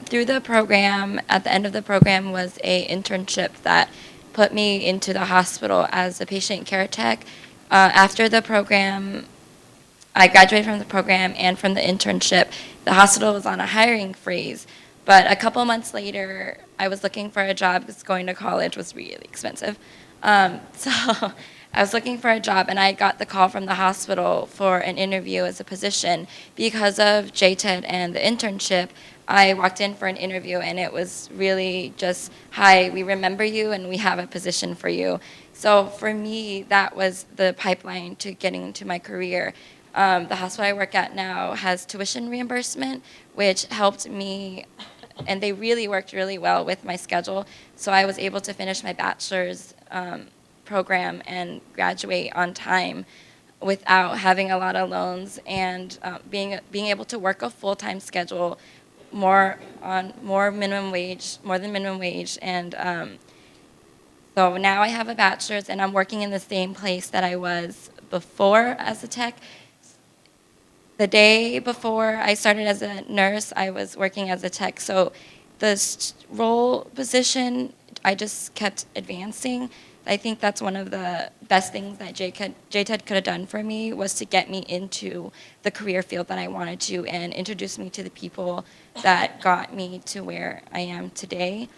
Through the program, at the end of the program was a internship that put me into the hospital as a patient care tech. After the program, I graduated from the program and from the internship. The hospital was on a hiring freeze. But a couple months later, I was looking for a job because going to college was really expensive. So I was looking for a job, and I got the call from the hospital for an interview as a position. Because of JTED and the internship, I walked in for an interview, and it was really just, hi, we remember you, and we have a position for you. So for me, that was the pipeline to getting into my career. The hospital I work at now has tuition reimbursement, which helped me, and they really worked really well with my schedule. So I was able to finish my bachelor's program and graduate on time without having a lot of loans, and being able to work a full-time schedule, more minimum wage, more than minimum wage, and so now I have a bachelor's, and I'm working in the same place that I was before as a tech. The day before I started as a nurse, I was working as a tech. So the role position, I just kept advancing. I think that's one of the best things that JTED could have done for me, was to get me into the career field that I wanted to and introduce me to the people that got me to where I am today.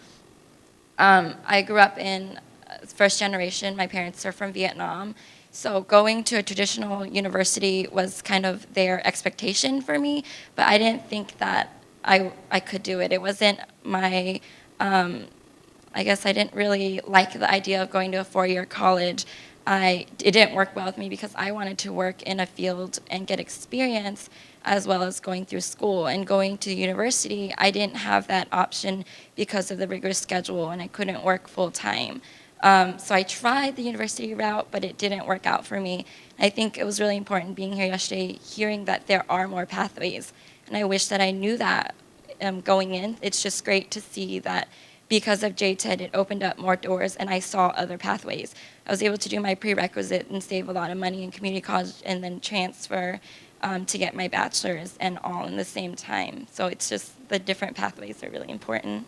I grew up in first generation. My parents are from Vietnam. So going to a traditional university was kind of their expectation for me, but I didn't think that I could do it. It wasn't my, I guess I didn't really like the idea of going to a four-year college. It didn't work well with me because I wanted to work in a field and get experience as well as going through school. And going to university, I didn't have that option because of the rigorous schedule, and I couldn't work full-time. So I tried the university route, but it didn't work out for me. I think it was really important being here yesterday, hearing that there are more pathways. And I wish that I knew that going in. It's just great to see that because of JTED, it opened up more doors, and I saw other pathways. I was able to do my prerequisite and save a lot of money in community college, and then transfer to get my bachelor's, and all in the same time. So it's just the different pathways are really important.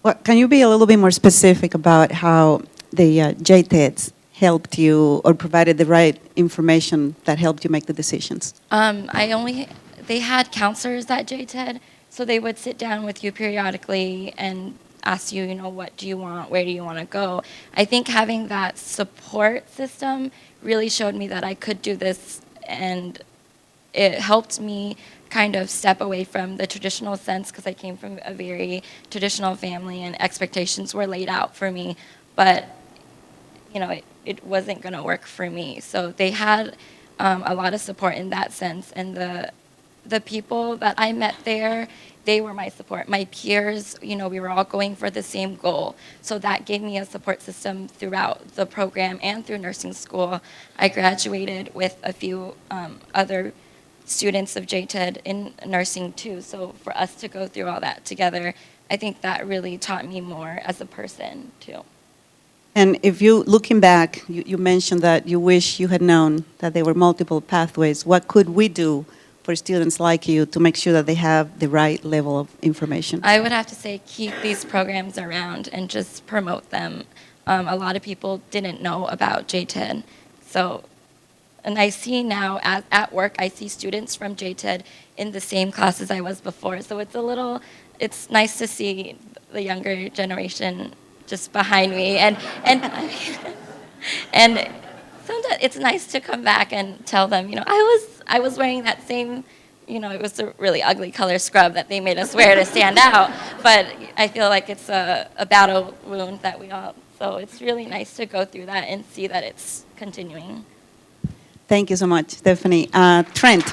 Well, can you be a little bit more specific about how the JTEDs helped you or provided the right information that helped you make the decisions? They had counselors at JTED, so they would sit down with you periodically and ask you, what do you want, where do you want to go. I think having that support system really showed me that I could do this, and it helped me kind of step away from the traditional sense, because I came from a very traditional family and expectations were laid out for me, but it wasn't going to work for me. So they had a lot of support in that sense, and the people that I met there, they were my support. My peers, we were all going for the same goal. So that gave me a support system throughout the program and through nursing school. I graduated with a few other students of JTED in nursing too. So for us to go through all that together, I think that really taught me more as a person too. And if you, looking back, you mentioned that you wish you had known that there were multiple pathways. What could we do for students like you to make sure that they have the right level of information? I would have to say keep these programs around and just promote them. A lot of people didn't know about JTED. So, and I see now at work, I see students from JTED in the same classes I was before. So it's nice to see the younger generation just behind me. And and sometimes it's nice to come back and tell them, I was wearing that same, it was a really ugly color scrub that they made us wear to stand out. But I feel like it's a battle wound that we all, so it's really nice to go through that and see that it's continuing. Thank you so much, Stephanie. Trent.